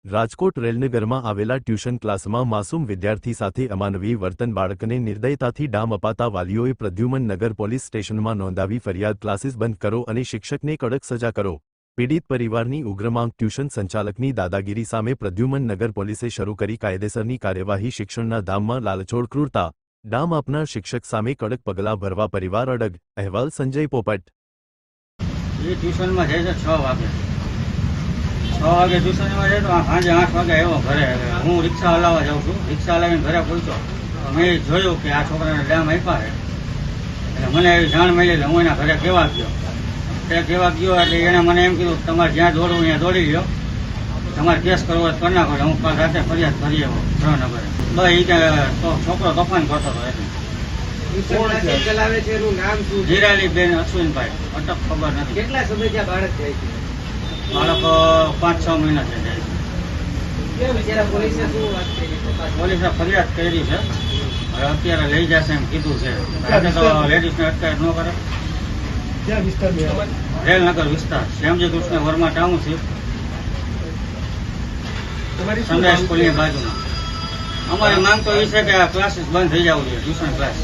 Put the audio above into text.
રાજકોટ રેલનગરમાં આવેલા ટ્યુશન ક્લાસમાં માસૂમ વિદ્યાર્થી સાથે અમાનવીય વર્તન બાળકને નિર્દયતાથી ડામ અપાતા વાલીઓએ પ્રદ્યુમન નગર પોલીસ સ્ટેશનમાં નોંધાવી ફરિયાદ ક્લાસીસ બંધ કરો અને શિક્ષકને કડક સજા કરો પીડિત પરિવારની ઉગ્ર માંગ ટ્યુશન સંચાલકની દાદાગીરી સામે પ્રદ્યુમન નગર પોલીસે શરૂ કરી કાયદેસરની કાર્યવાહી શિક્ષણના ધામમાં લાલચોળ ક્રૂરતા ડામ આપનાર શિક્ષક સામે કડક પગલાં ભરવા પરિવાર અડગ અહેવાલ સંજય પોપટ ટ્યુશનમાં જાય છે 6 વાગે ટ્યુશનમાં જાય તો સાંજે 8 વાગે આવ્યો ઘરે હું રિક્ષા હલાવવા જાઉં છું રિક્ષા હલાવીને ઘરે પહોંચ્યો મેં જોયું કે આ છોકરાને ડામ આપ્યા છે એટલે મને એવી જાણ મળી એટલે હું એના ઘરે કહેવા ગયો એટલે એણે મને એમ કીધું તમારે જ્યાં દોડવું ત્યાં દોડી લ્યો તમારે કેસ કરવો હોય કરી નાખો એટલે હું કાલ રાતે ફરિયાદ કરી આવ્યો ભાવનગરે બસ એ કે છોકરો તોફાન કરતો હતો એટલે જીરાલી બેન અશ્વિનભાઈ અટક ખબર નથી કેટલા સમય બાળક જાય છે બાળક 5-6 મહિના થઈ જાય પોલીસે શું વાત કરી પોલીસે ફરિયાદ કરી છે હવે અત્યારે લઈ જશે એમ કીધું છે આજે તો લેડીઝને અટકાયત ન કરે રેલનગર વિસ્તાર શ્યામજી કૃષ્ણ વર્મા ટાઉનશીપ સંજય સ્કૂલની બાજુમાં અમારી માંગ તો એ છે કે આ ક્લાસીસ બંધ થઈ જવું જોઈએ ટ્યુશન ક્લાસ